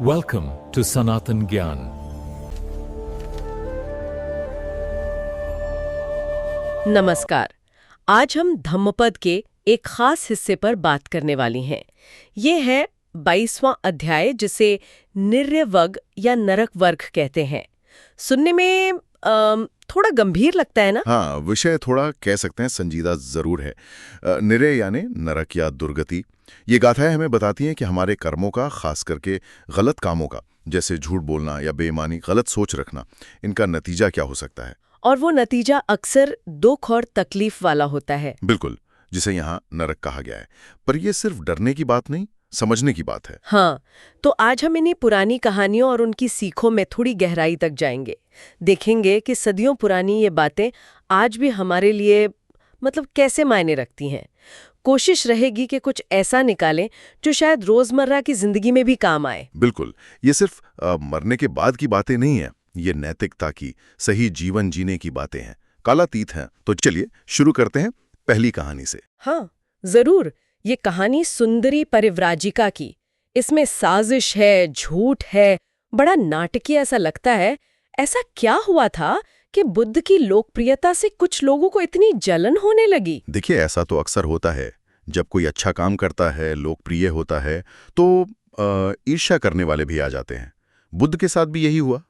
Welcome to Sanatan Gyan. नमस्कार। आज हम धम्मपद के एक खास हिस्से पर बात करने वाली हैं। ये है 22वां अध्याय, जिसे निर्यवग या नरक वर्ग कहते हैं। सुनने में थोड़ा गंभीर लगता है ना? हाँ, विषय थोड़ा कह सकते हैं संजीदा जरूर है। निरय यानी नरक या दुर्गति। ये गाथाएं हमें बताती हैं कि हमारे कर्मों का, खास करके गलत कामों का, जैसे झूठ बोलना या बेईमानी, गलत सोच रखना, इनका नतीजा क्या हो सकता है। और वो नतीजा अक्सर दुख और तकलीफ वाला होता है। बिल्कुल, जिसे यहाँ नरक कहा गया है। पर यह सिर्फ डरने की बात नहीं, समझने की बात है। हाँ, तो आज हम इन्हीं पुरानी कहानियों और उनकी सीखों में थोड़ी गहराई तक जाएंगे। देखेंगे कि सदियों पुरानी ये बातें आज भी हमारे लिए कैसे मायने रखती हैं। कोशिश रहेगी कि कुछ ऐसा निकालें जो शायद रोजमर्रा की जिंदगी में भी काम आए। बिल्कुल, ये सिर्फ मरने के बाद की बातें नहीं है, ये नैतिकता की, सही जीवन जीने की बातें हैं, कालातीत हैं। तो चलिए शुरू करते हैं पहली कहानी से। हाँ, जरूर। ये कहानी सुंदरी परिव्राजिका की। इसमें साजिश है, झूठ है, बड़ा नाटकीय ऐसा लगता है। ऐसा क्या हुआ था कि बुद्ध की लोकप्रियता से कुछ लोगों को इतनी जलन होने लगी? देखिए, ऐसा तो अक्सर होता है। जब कोई अच्छा काम करता है, लोकप्रिय होता है, तो ईर्ष्या करने वाले भी आ जाते हैं। बुद्ध के साथ भी यही हुआ।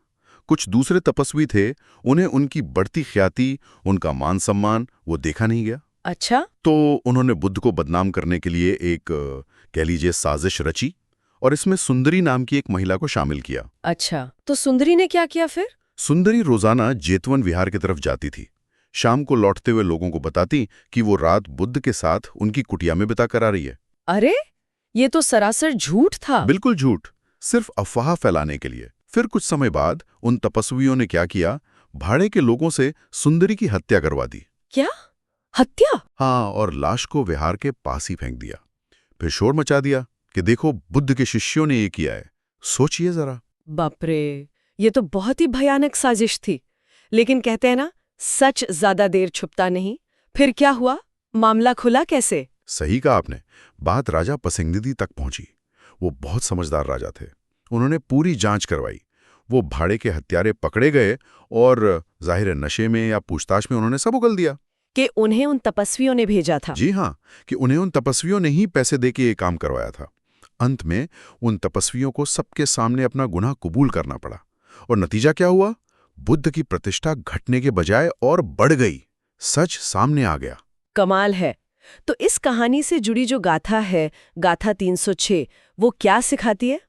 कुछ दूसरे तपस्वी थे, उन्हें उनकी बढ़ती ख्याति, उनका मान सम्मान वो देखा नहीं गया। अच्छा। तो उन्होंने बुद्ध को बदनाम करने के लिए एक कह लीजिए साजिश रची, और इसमें सुंदरी नाम की एक महिला को शामिल किया। अच्छा, तो सुंदरी ने क्या किया फिर? सुंदरी रोजाना जेतवन विहार की तरफ जाती थी। शाम को लौटते हुए लोगों को बताती कि वो रात बुद्ध के साथ उनकी कुटिया में बिता कर आ रही है। अरे, ये तो सरासर झूठ था। बिल्कुल झूठ, सिर्फ अफवाह फैलाने के लिए। फिर कुछ समय बाद उन तपस्वियों ने क्या किया, भाड़े के लोगों से सुंदरी की हत्या करवा दी। क्या? हत्या? हाँ, और लाश को विहार के पास ही फेंक दिया। फिर शोर मचा दिया कि देखो, बुद्ध के शिष्यों ने ये किया है। सोचिए जरा। बाप रे, ये तो बहुत ही भयानक साजिश थी। लेकिन कहते हैं ना, सच ज्यादा देर छुपता नहीं। फिर क्या हुआ? मामला खुला कैसे? सही कहा आपने। बात राजा पसिंगदिदी तक पहुंची। वो बहुत समझदार राजा थे। उन्होंने पूरी जांच करवाई। वो भाड़े के हत्यारे पकड़े गए और जाहिर नशे में या पूछताछ में उन्होंने सब उगल दिया कि उन्हें उन तपस्वियों ने भेजा था। जी हाँ, कि उन्हें उन तपस्वियों ने ही पैसे दे के ये काम करवाया था। अंत में उन तपस्वियों को सबके सामने अपना गुनाह कबूल करना पड़ा। और नतीजा क्या हुआ? बुद्ध की प्रतिष्ठा घटने के बजाय और बढ़ गई। सच सामने आ गया। कमाल है। तो इस कहानी से जुड़ी जो गाथा है, गाथा 306, वो क्या सिखाती है?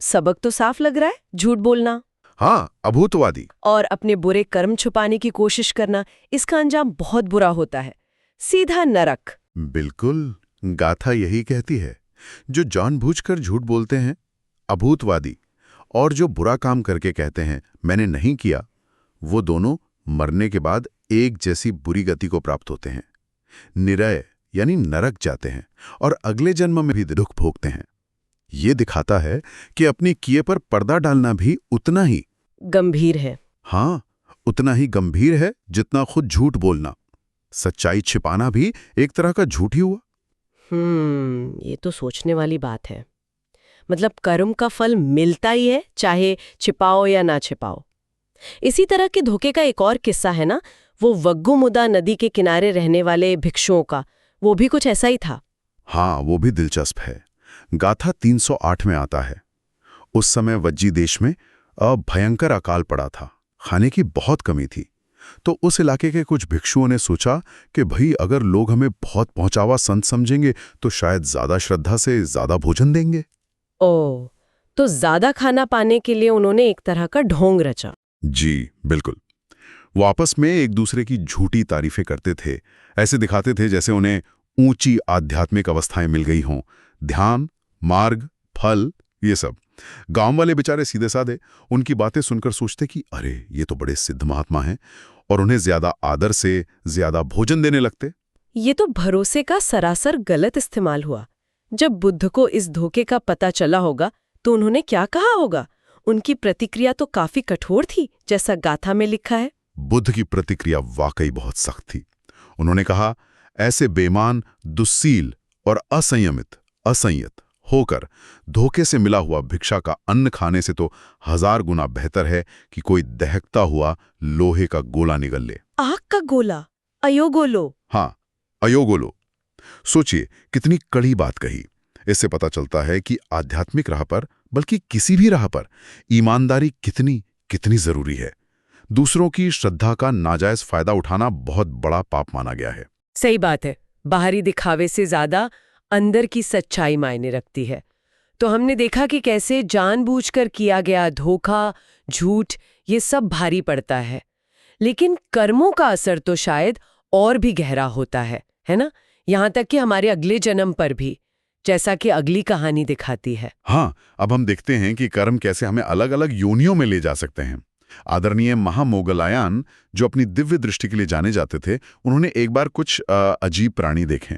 सबक तो साफ लग रहा है, झूठ बोलना, हाँ, अभूतवादी, और अपने बुरे कर्म छुपाने की कोशिश करना, इसका अंजाम बहुत बुरा होता है, सीधा नरक। बिल्कुल, गाथा यही कहती है। जो जानबूझकर झूठ बोलते हैं, अभूतवादी, और जो बुरा काम करके कहते हैं मैंने नहीं किया, वो दोनों मरने के बाद एक जैसी बुरी गति को प्राप्त होते हैं। निरय यानी नरक जाते हैं और अगले जन्म में भी दुख भोगते हैं। ये दिखाता है कि अपनी किए पर पर्दा डालना भी उतना ही गंभीर है। हाँ, उतना ही गंभीर है जितना खुद झूठ बोलना। सच्चाई छिपाना भी एक तरह का झूठ ही हुआ। ये तो सोचने वाली बात है। कर्म का फल मिलता ही है, चाहे छिपाओ या ना छिपाओ। इसी तरह के धोखे का एक और किस्सा है ना, वो वग्गुमुदा नदी के किनारे रहने वाले भिक्षुओं का। वो भी कुछ ऐसा ही था। हाँ, वो भी दिलचस्प है। गाथा 308 में आता है। उस समय वज्जी देश में भयंकर अकाल पड़ा था। खाने की बहुत कमी थी। तो उस इलाके के कुछ भिक्षुओं ने सोचा कि भाई, अगर लोग हमें बहुत पहुंचावा संत समझेंगे तो शायद ज्यादा श्रद्धा से ज्यादा भोजन देंगे। ओह, तो ज्यादा खाना पाने के लिए उन्होंने एक तरह का ढोंग रचा। जी बिल्कुल। वो आपस में एक दूसरे की झूठी तारीफें करते थे। ऐसे दिखाते थे जैसे उन्हें ऊंची आध्यात्मिक अवस्थाएं मिल गई हों। ध्यान, मार्ग, फल, ये सब। गांव वाले बेचारे सीधे साधे उनकी बातें सुनकर सोचते कि अरे, ये तो बड़े सिद्ध महात्मा हैं, और उन्हें ज्यादा आदर से ज्यादा भोजन देने लगते। ये तो भरोसे का सरासर गलत इस्तेमाल हुआ। जब बुद्ध को इस धोखे का पता चला होगा तो उन्होंने क्या कहा होगा? उनकी प्रतिक्रिया तो काफी कठोर थी, जैसा गाथा में लिखा है। बुद्ध की प्रतिक्रिया वाकई बहुत सख्त थी। उन्होंने कहा, ऐसे बेईमान, दुस्सील और असंयत होकर धोखे से मिला हुआ भिक्षा का अन्न खाने से तो 1000 गुना बेहतर है कि कोई दहकता हुआ लोहे का गोला निगल ले। आग का गोला, अयोगोलो। हाँ, अयोगोलो। सोचिए कितनी कड़ी बात कही। इससे पता चलता है कि आध्यात्मिक राह पर, बल्कि किसी भी राह पर, ईमानदारी कितनी कितनी जरूरी है। दूसरों की श्रद्धा का नाजायज फायदा उठाना बहुत बड़ा पाप माना गया है। सही बात है। बाहरी दिखावे से ज्यादा अंदर की सच्चाई मायने रखती है। तो हमने देखा कि कैसे जानबूझकर किया गया धोखा, झूठ, ये सब भारी पड़ता है। लेकिन कर्मों का असर तो शायद और भी गहरा होता है ना? यहाँ तक कि हमारे अगले जन्म पर भी, जैसा कि अगली कहानी दिखाती है। हाँ, अब हम देखते हैं कि कर्म कैसे हमें अलग अलग योनियों में ले जा सकते हैं। आदरणीय महामोगलायन, जो अपनी दिव्य दृष्टि के लिए जाने जाते थे, उन्होंने एक बार कुछ अजीब प्राणी देखे।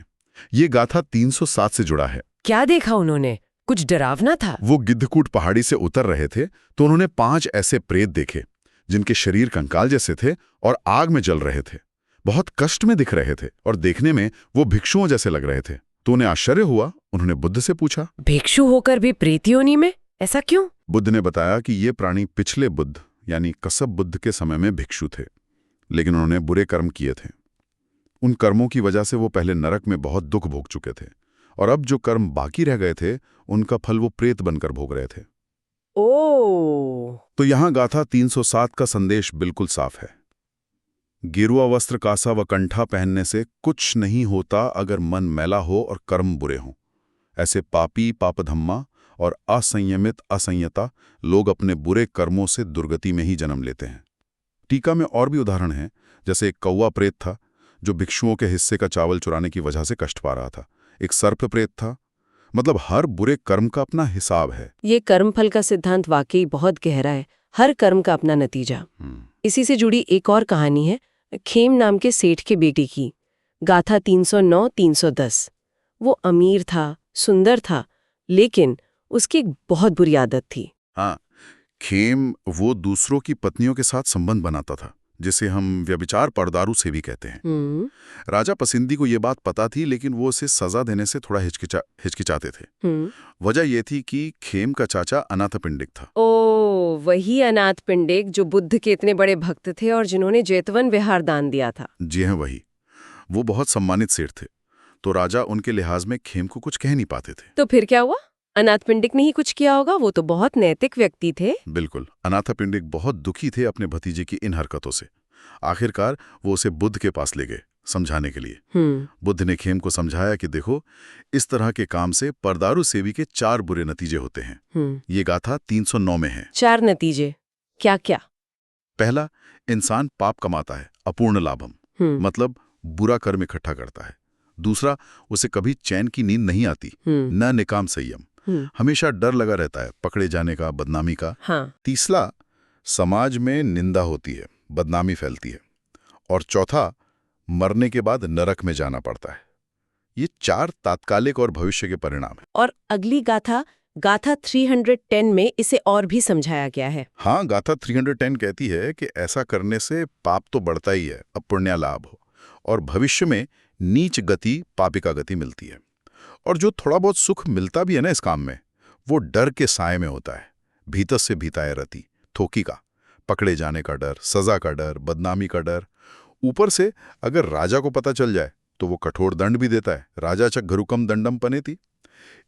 ये गाथा 307 से जुड़ा है। क्या देखा उन्होंने? कुछ डरावना था? वो गिद्धकूट पहाड़ी से उतर रहे थे तो उन्होंने 5 ऐसे प्रेत देखे जिनके शरीर कंकाल जैसे थे और आग में जल रहे थे। बहुत कष्ट में दिख रहे थे और देखने में वो भिक्षुओं जैसे लग रहे थे। तो उन्हें आश्चर्य हुआ। उन्होंने बुद्ध से पूछा, भिक्षु होकर भी प्रेत योनि में? ऐसा क्यों? बुद्ध ने बताया कि ये प्राणी पिछले बुद्ध यानी कसब बुद्ध के समय में भिक्षु थे, लेकिन उन्होंने बुरे कर्म किए थे। उन कर्मों की वजह से वो पहले नरक में बहुत दुख भोग चुके थे और अब जो कर्म बाकी रह गए थे उनका फल वो प्रेत बनकर भोग रहे थे। ओह! तो यहां गाथा 307 का संदेश बिल्कुल साफ है। गेरुआ वस्त्र, कासा व कंठा पहनने से कुछ नहीं होता अगर मन मैला हो और कर्म बुरे हों। ऐसे पापी, पापधम्मा और असंयमित असंयता लोग अपने बुरे कर्मों से दुर्गति में ही जन्म लेते हैं। टीका में और भी उदाहरण हैं, जैसे एक कौवा प्रेत था जो भिक्षुओं के हिस्से का चावल चुराने की वजह से कष्ट पा रहा था। एक सर्प प्रेत था। मतलब हर बुरे कर्म का अपना हिसाब है। ये कर्मफल का सिद्धांत वाकई बहुत गहरा है। हर कर्म का अपना नतीजा। इसी से जुड़ी एक और कहानी है खेम नाम के सेठ के बेटे की, गाथा 309-310। वो अमीर था, सुंदर था, लेकिन उसकी एक बहुत बुरी आदत थी। हाँ, खेम वो दूसरों की पत्नियों के साथ संबंध बनाता था, जिसे हम व्यभिचार परदारू से भी कहते हैं। राजा पसिंदी को ये बात पता थी, लेकिन वो उसे सजा देने से थोड़ा हिचकिचाते थे। वजह ये थी कि खेम का चाचा अनाथपिंडिक था। ओ, वही अनाथपिंडिक जो बुद्ध के इतने बड़े भक्त थे और जिन्होंने जेतवन विहार दान दिया था। जी हाँ, वही। वो बहुत सम्मानित सेठ थे, तो राजा उनके लिहाज में खेम को कुछ कह नहीं पाते थे। तो फिर क्या हुआ? अनाथपिंडिक ने ही कुछ किया होगा। वो तो बहुत नैतिक व्यक्ति थे। बिल्कुल। अनाथपिंडिक बहुत दुखी थे अपने भतीजे की इन हरकतों से। आखिरकार वो उसे बुद्ध के पास ले गए समझाने के लिए। बुद्ध ने खेम को समझाया कि देखो, इस तरह के काम से परदारू सेवी के 4 बुरे नतीजे होते हैं। ये गाथा 309 में है। 4 नतीजे क्या क्या? पहला, इंसान पाप कमाता है, अपूर्ण लाभम, मतलब बुरा कर्म इकट्ठा करता है। दूसरा, उसे कभी चैन की नींद नहीं आती, न निकाम संयम, हमेशा डर लगा रहता है पकड़े जाने का, बदनामी का। तीसरा, समाज में निंदा होती है, बदनामी फैलती है। और चौथा, मरने के बाद नरक में जाना पड़ता है। ये 4 तात्कालिक और भविष्य के परिणाम हैं। और अगली गाथा 310 में इसे और भी समझाया गया है। हाँ, गाथा 310 कहती है कि ऐसा करने से पाप तो बढ़ता ही है, अब पुण्य लाभ हो, और भविष्य में नीच गति, पापिका गति मिलती है। और जो थोड़ा बहुत सुख मिलता भी है ना इस काम में, वो डर के साए में होता है। भीतर से भीताए रति, थोकी का, पकड़े जाने का डर, सजा का डर, बदनामी का डर। ऊपर से अगर राजा को पता चल जाए तो वो कठोर दंड भी देता है। राजा च घरुकम दंडम पनेति।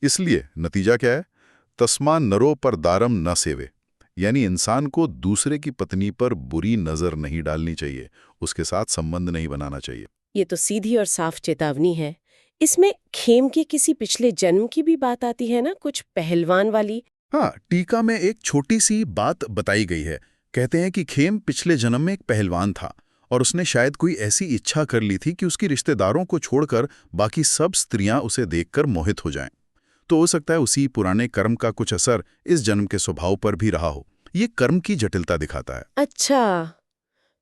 इसलिए नतीजा क्या है? तस्मा नरो पर दारम न सेवे, यानी इंसान को दूसरे की पत्नी पर बुरी नजर नहीं डालनी चाहिए, उसके साथ संबंध नहीं बनाना चाहिए। ये तो सीधी और साफ चेतावनी है। इसमें खेम के किसी पिछले जन्म की भी बात आती है ना, कुछ पहलवान वाली। हाँ, टीका में एक छोटी सी बात बताई गई है। कहते हैं कि खेम पिछले जन्म में एक पहलवान था और उसने शायद कोई ऐसी इच्छा कर ली थी कि उसकी रिश्तेदारों को छोड़कर बाकी सब स्त्रियां उसे देखकर मोहित हो जाएं। तो हो सकता है उसी पुराने कर्म का कुछ असर इस जन्म के स्वभाव पर भी रहा हो। ये कर्म की जटिलता दिखाता है। अच्छा,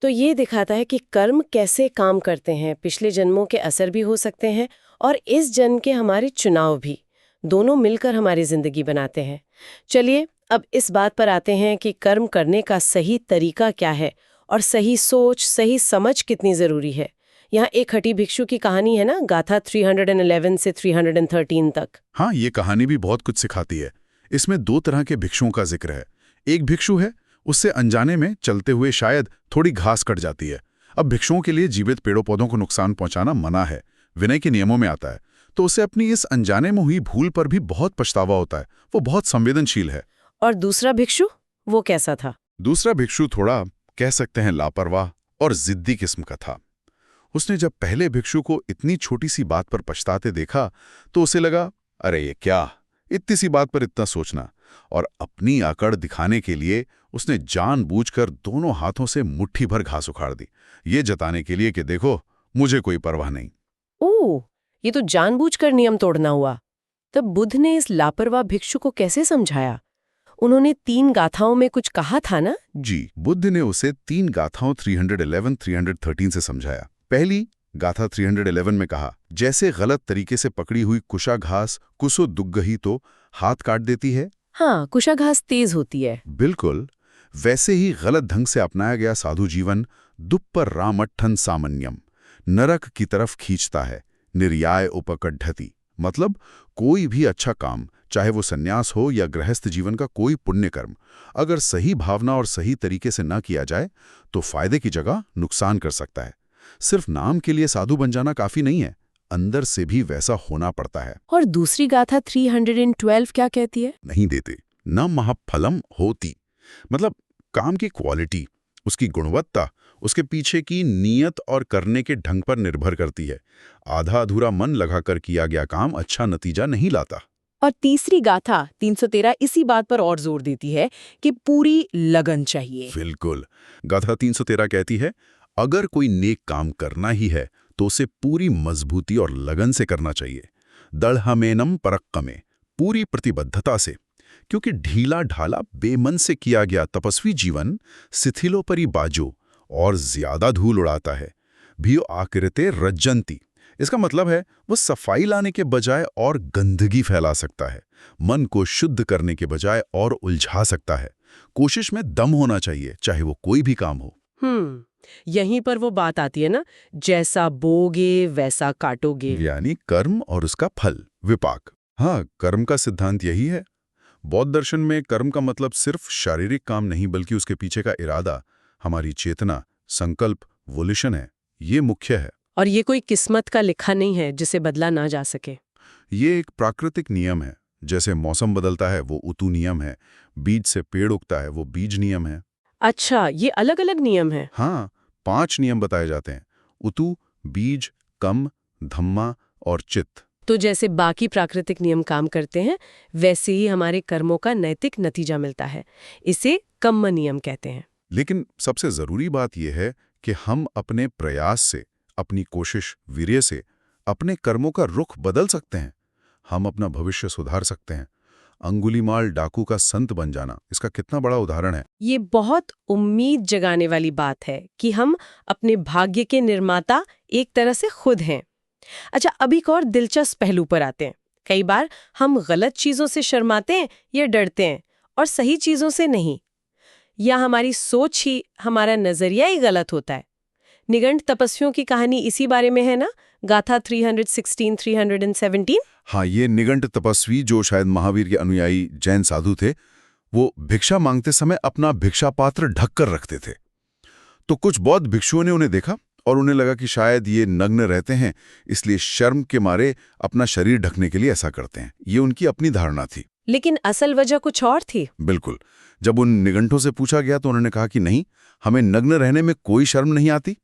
तो ये दिखाता है कि कर्म कैसे काम करते हैं। पिछले जन्मों के असर भी हो सकते हैं और इस जन्म के हमारे चुनाव भी, दोनों मिलकर हमारी जिंदगी बनाते हैं। चलिए अब इस बात पर आते हैं कि कर्म करने का सही तरीका क्या है और सही सोच, सही समझ कितनी जरूरी है। यहाँ एक हठी भिक्षु की कहानी है ना, गाथा 311 से 313 तक। हाँ, ये कहानी भी बहुत कुछ सिखाती है। इसमें 2 तरह के भिक्षुओं का जिक्र है। एक भिक्षु है, उससे अनजाने में चलते हुए शायद थोड़ी घास कट जाती है। अब भिक्षुओं के लिए जीवित पेड़ों पौधों को नुकसान पहुंचाना मना है, विनय के नियमों में आता है। तो उसे अपनी इस अनजाने में हुई भूल पर भी बहुत पछतावा होता है। वो बहुत संवेदनशील है। और दूसरा भिक्षु, वो कैसा था? दूसरा भिक्षु थोड़ा कह सकते हैं लापरवाह और जिद्दी किस्म का था। उसने जब पहले भिक्षु को इतनी छोटी सी बात पर पछताते देखा तो उसे लगा, अरे ये क्या, इतनी सी बात पर इतना सोचना। और अपनी अकड़ दिखाने के लिए उसने जानबूझकर दोनों हाथों से मुट्ठी भर घास उखाड़ दी, ये जताने के लिए कि देखो, मुझे कोई परवाह नहीं। ओह, ये तो जानबूझकर नियम तोड़ना हुआ। तब बुद्ध ने इस लापरवाह भिक्षु को कैसे समझाया? उन्होंने 3 गाथाओं में कुछ कहा था ना? जी, बुद्ध ने उसे 3 गाथाओं 311, 313 से समझाया। पहली गाथा 311 में कहा, जैसे गलत तरीके से पकड़ी हुई कुशा घास कुसो दुग्गही तो हाथ काट देती है। हाँ, कुशा घास तेज होती है। बिल्कुल, वैसे ही गलत ढंग से अपनाया गया साधु जीवन दुप्पर रामट्ठन सामन्यम, नरक की तरफ खींचता है। निर्याय उपकड्ढति, मतलब कोई भी अच्छा काम, चाहे वो सन्यास हो या गृहस्थ जीवन का कोई पुण्य कर्म, अगर सही भावना और सही तरीके से न किया जाए तो फायदे की जगह नुकसान कर सकता है। सिर्फ नाम के लिए साधु बन जाना काफी नहीं है, अंदर से भी वैसा होना पड़ता है। और दूसरी गाथा 312 क्या कहती है? नहीं देते न महाफलम होती, मतलब काम की क्वालिटी, उसकी गुणवत्ता, उसके पीछे की नीयत और करने के ढंग पर निर्भर करती है। आधा अधूरा मन लगाकर किया गया काम अच्छा नतीजा नहीं लाता। और तीसरी गाथा 313 इसी बात पर और जोर देती है कि पूरी लगन चाहिए। बिल्कुल, गाथा 313 कहती है, अगर कोई नेक काम करना ही है तो उसे पूरी मजबूती और लगन से करना चाहिए। दढ़हमेनम परक्कमे, पूरी प्रतिबद्धता से, क्योंकि ढीला ढाला बेमन से किया गया तपस्वी जीवन शिथिलोपरि बाजो और ज्यादा धूल उड़ाता है। भी आकृते रज्जंती, इसका मतलब है वो सफाई लाने के बजाय और गंदगी फैला सकता है, मन को शुद्ध करने के बजाय और उलझा सकता है। कोशिश में दम होना चाहिए, चाहे वो कोई भी काम हो। यहीं पर वो बात आती है ना, जैसा बोगे वैसा काटोगे, यानी कर्म और उसका फल, विपाक। हाँ, कर्म का सिद्धांत यही है। बौद्ध दर्शन में कर्म का मतलब सिर्फ शारीरिक काम नहीं, बल्कि उसके पीछे का इरादा, हमारी चेतना, संकल्प, वोल्यूशन है, ये मुख्य है। और ये कोई किस्मत का लिखा नहीं है जिसे बदला ना जा सके। ये एक प्राकृतिक नियम है। जैसे मौसम बदलता है वो ऋतु नियम है, बीज से पेड़ उगता है वो बीज नियम है। अच्छा, ये अलग अलग नियम है। हाँ, 5 नियम बताए जाते हैं, ऋतु, बीज, कम, धम्मा और चित्त। तो जैसे बाकी प्राकृतिक नियम काम करते हैं, वैसे ही हमारे कर्मों का नैतिक नतीजा मिलता है। इसे कम्म नियम कहते हैं। लेकिन सबसे जरूरी बात यह है कि हम अपने प्रयास से, अपनी कोशिश, वीर्य से अपने कर्मों का रुख बदल सकते हैं। हम अपना भविष्य सुधार सकते हैं। अंगुलीमाल डाकू का संत बन जाना इसका कितना बड़ा उदाहरण है। ये बहुत उम्मीद जगाने वाली बात है कि हम अपने भाग्य के निर्माता एक तरह से खुद हैं। अच्छा, अब एक और दिलचस्प पहलू पर आते हैं। कई बार हम गलत चीजों से शर्माते हैं या डरते हैं, और सही चीजों से नहीं, या हमारी सोच ही, हमारा नजरिया ही गलत होता है। निगंठ तपस्वियों की कहानी इसी बारे में है ना, गाथा 316, 317। हाँ, ये निगंठ तपस्वी जो शायद महावीर के अनुयायी जैन साधु थे, वो भिक्षा मांगते समय अपना भिक्षा पात्र ढककर रखते थे। तो कुछ बौद्ध भिक्षुओं ने उन्हें देखा और उन्हें लगा कि शायद ये नग्न रहते हैं, इसलिए शर्म के मारे अपना शरीर ढकने के लिए ऐसा करते हैं। ये उनकी अपनी धारणा थी। लेकिन असल वजह कुछ और थी। बिल्कुल। जब उन निगंठों से पूछा गया तो उन्होंने कहा कि नहीं, हमें नग्न रहने में कोई शर्म नहीं आती।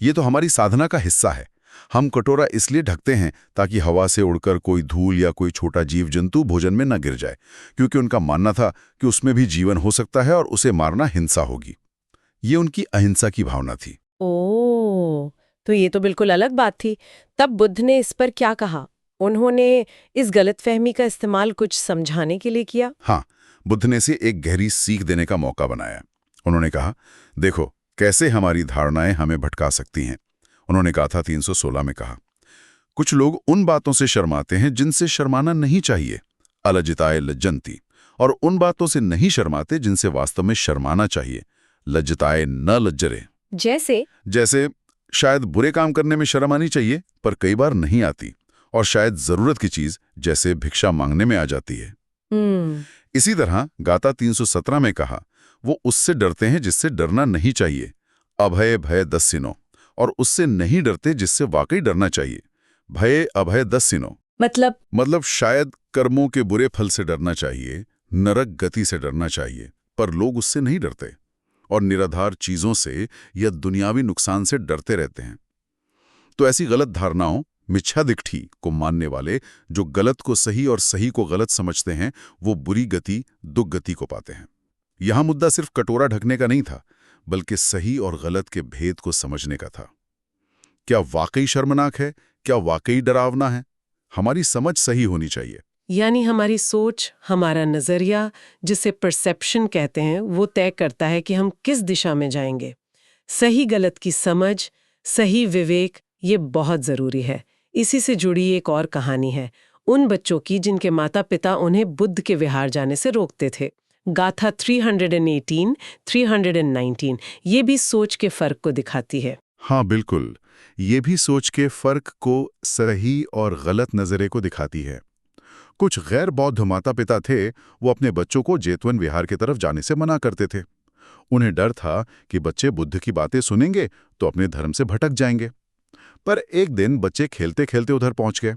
ये तो हमारी साधना का हिस्सा है। हम कटोरा इसलिए ढकते हैं ताकि हवा से उड़कर कोई धूल या कोई छोटा जीव जंतु भोजन में न गिर जाए, क्योंकि उनका मानना था कि उसमें भी जीवन हो सकता है और उसे मारना हिंसा होगी। ये उनकी अहिंसा की भावना थी। ओह, तो ये तो बिल्कुल अलग बात थी। तब बुद्ध ने इस पर क्या कहा? उन्होंने इस गलतफहमी का इस्तेमाल कुछ समझाने के लिए किया? हाँ, बुद्ध ने इसे एक गहरी सीख देने का मौका बनाया। उन्होंने कहा, देखो कैसे हमारी धारणाएं हमें भटका सकती हैं। उन्होंने गाथा 316 में कहा, कुछ लोग उन बातों से शर्माते हैं जिनसे शर्माना नहीं चाहिए, अलज्जिताय लज्जन्ति, और उन बातों से नहीं शर्माते जिनसे वास्तव में शर्माना चाहिए, लज्जिताय न लज्जरे। जैसे शायद बुरे काम करने में शर्म आनी चाहिए, पर कई बार नहीं आती, और शायद जरूरत की चीज जैसे भिक्षा मांगने में आ जाती है। इसी तरह गाथा 317 में कहा, वो उससे डरते हैं जिससे डरना नहीं चाहिए, अभय भय दस्सिनो, और उससे नहीं डरते जिससे वाकई डरना चाहिए, भय अभय दस्सिनो। मतलब शायद कर्मों के बुरे फल से डरना चाहिए, नरक गति से डरना चाहिए, पर लोग उससे नहीं डरते और निराधार चीजों से या दुनियावी नुकसान से डरते रहते हैं। तो ऐसी गलत धारणाओं, मिच्छादिक्ठी को मानने वाले जो गलत को सही और सही को गलत समझते हैं, वो बुरी गति, दुर्गति को पाते हैं। यहां मुद्दा सिर्फ कटोरा ढकने का नहीं था, बल्कि सही और गलत के भेद को समझने का था। क्या वाकई शर्मनाक है? क्या वाकई डरावना है? हमारी समझ सही होनी चाहिए। यानी हमारी सोच, हमारा नजरिया, जिसे परसेप्शन कहते हैं, वो तय करता है कि हम किस दिशा में जाएंगे। सही गलत की समझ, सही विवेक, ये बहुत जरूरी है। इसी से जुड़ी एक और कहानी है, उन बच्चों की जिनके माता पिता उन्हें बुद्ध के विहार जाने से रोकते थे। गाथा 318, 319 ये भी सोच के फर्क को दिखाती है। हाँ बिल्कुल, ये भी सोच के फर्क को, सही और गलत नजरे को दिखाती है। कुछ गैर बौद्ध माता पिता थे, वो अपने बच्चों को जेतवन विहार की तरफ जाने से मना करते थे। उन्हें डर था कि बच्चे बुद्ध की बातें सुनेंगे तो अपने धर्म से भटक जाएंगे। पर एक दिन बच्चे खेलते खेलते उधर पहुंच गए।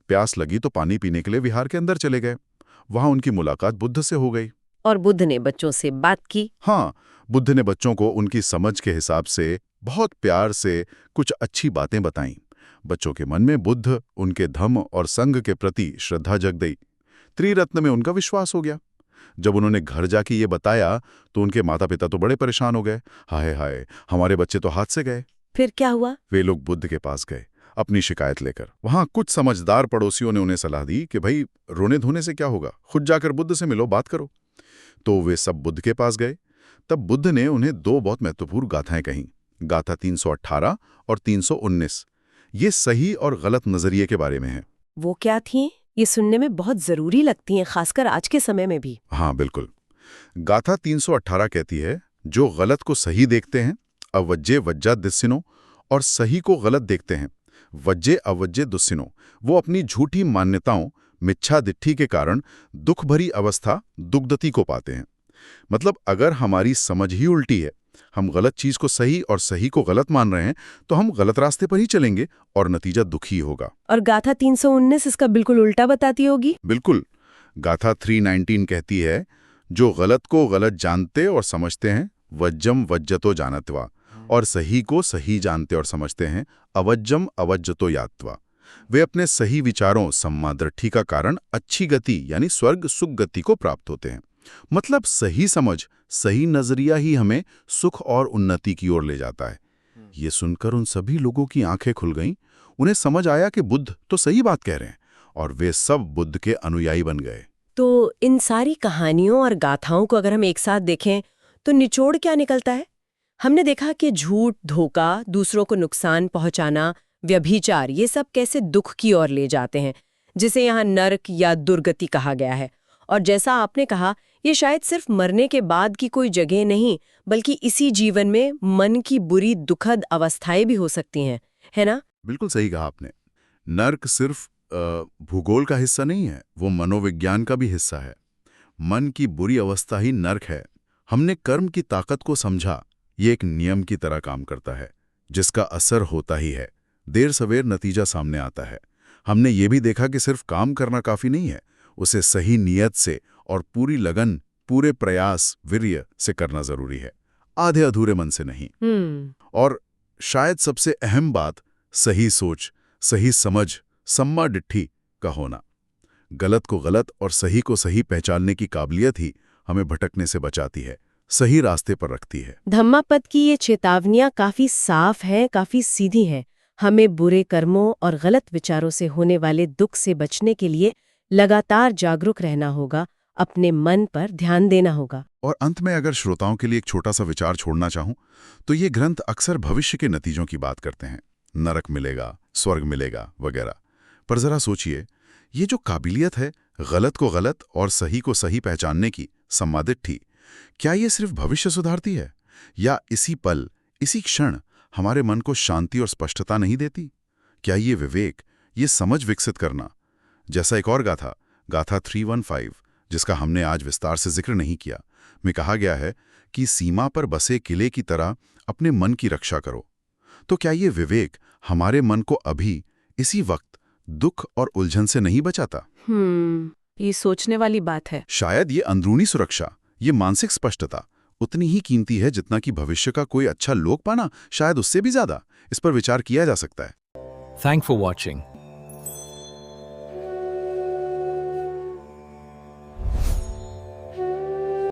प्यास लगी तो पानी पीने के लिए विहार के अंदर चले गए। वहां उनकी मुलाकात बुद्ध से हो गई। और बुद्ध ने बच्चों से बात की। हाँ, बुद्ध ने बच्चों को उनकी समझ के हिसाब से बहुत प्यार से कुछ अच्छी बातें बताईं। बच्चों के मन में बुद्ध, उनके धम्म और संघ के प्रति श्रद्धा जग गई। त्रिरत्न में उनका विश्वास हो गया। जब उन्होंने घर जाके ये बताया तो उनके माता पिता तो बड़े परेशान हो गए। हाय हाय, हमारे बच्चे तो हाथ से गए। फिर क्या हुआ? वे लोग बुद्ध के पास गए अपनी शिकायत लेकर। वहां कुछ समझदार पड़ोसियों ने उन्हें सलाह दी कि भाई, रोने धोने से क्या होगा, खुद जाकर बुद्ध से मिलो, बात करो। तो वे सब बुद्ध के पास गए। तब बुद्ध ने उन्हें दो बहुत महत्वपूर्ण गाथाएं कहीं, गाथा 318 और 319। ये सही और गलत नजरिए के बारे में है। वो क्या थी? ये सुनने में बहुत जरूरी लगती हैं, खासकर आज के समय में भी। हाँ बिल्कुल। गाथा 318 कहती है, जो गलत को सही देखते हैं, अवज्जे वज्जा दुस्सिनो, और सही को गलत देखते हैं, वज्जे अवज्जे दुस्सिनो, वो अपनी झूठी मान्यताओं, मिच्छादिट्ठी के कारण दुख भरी अवस्था, दुग्धति को पाते हैं। मतलब अगर हमारी समझ ही उल्टी है, हम गलत चीज को सही और सही को गलत मान रहे हैं, तो हम गलत रास्ते पर ही चलेंगे और नतीजा दुखी होगा। और गाथा 319 इसका बिल्कुल उल्टा बताती होगी। बिल्कुल। गाथा 319 कहती है, जो गलत को गलत जानते और समझते हैं, वज्जम वज्जतो जानत्वा, और सही को सही जानते और समझते हैं, अवज्जम अवज्जतो यात्वा। वे अपने सही विचारों, सम्मादृष्टि का कारण अच्छी गति यानी स्वर्ग सुख गति को प्राप्त होते हैं। मतलब सही समझ, सही नजरिया ही हमें सुख और उन्नति की ओर ले जाता है। ये सुनकर उन सभी लोगों की आंखें खुल गईं। उन्हें समझ आया कि बुद्ध तो सही बात कह रहे हैं, और वे सब बुद्ध के अनुयायी बन गए। तो इन सारी कहानियों और गाथाओं को अगर हम एक साथ देखें तो निचोड़ क्या निकलता है? हमने देखा कि झूठ, धोखा, दूसरों को नुकसान पहुंचाना, व्यभिचार, ये सब कैसे दुख की ओर ले जाते हैं, जिसे यहाँ नरक या दुर्गति कहा गया है। और जैसा आपने कहा, ये शायद सिर्फ मरने के बाद की कोई जगह नहीं, बल्कि इसी जीवन में मन की बुरी दुखद अवस्थाएं भी हो सकती हैं, है ना? बिल्कुल सही कहा आपने। नर्क सिर्फ भूगोल का हिस्सा नहीं है, वो मनोविज्ञान का भी हिस्सा है। मन की बुरी अवस्था ही नर्क है। हमने कर्म की ताकत को समझा। ये एक नियम की तरह काम करता है, जिसका असर होता ही है। देर सवेर नतीजा सामने आता है। हमने ये भी देखा कि सिर्फ काम करना काफी नहीं है, उसे सही नियत से और पूरी लगन, पूरे प्रयास, वीर्य से करना जरूरी है, आधे अधूरे मन से नहीं। और शायद सबसे अहम बात, सही सोच, सही समझ, सम्मा डिट्ठी का होना। गलत को गलत और सही को सही पहचानने की काबिलियत ही हमें भटकने से बचाती है, सही रास्ते पर रखती है। धम्मापद की ये चेतावनियां काफी साफ हैं, काफी सीधी हैं। हमें बुरे कर्मों और गलत विचारों से होने वाले दुख से बचने के लिए लगातार जागरूक रहना होगा, अपने मन पर ध्यान देना होगा। और अंत में अगर श्रोताओं के लिए एक छोटा सा विचार छोड़ना चाहूं, तो ये ग्रंथ अक्सर भविष्य के नतीजों की बात करते हैं, नरक मिलेगा, स्वर्ग मिलेगा वगैरह। पर जरा सोचिए, ये जो काबिलियत है गलत को गलत और सही को सही पहचानने की, सम्मादिट्ठी, क्या ये सिर्फ भविष्य सुधारती है, या इसी पल, इसी क्षण हमारे मन को शांति और स्पष्टता नहीं देती? क्या ये विवेक, ये समझ विकसित करना, जैसा एक और गाथा, गाथा 315, जिसका हमने आज विस्तार से जिक्र नहीं किया, में कहा गया है कि सीमा पर बसे किले की तरह अपने मन की रक्षा करो। तो क्या ये विवेक हमारे मन को अभी इसी वक्त दुख और उलझन से नहीं बचाता? ये सोचने वाली बात है। शायद ये अंदरूनी सुरक्षा, ये मानसिक स्पष्टता उतनी ही कीमती है जितना कि भविष्य का कोई अच्छा लोक पाना, शायद उससे भी ज्यादा। इस पर विचार किया जा सकता है। Thanks for watching.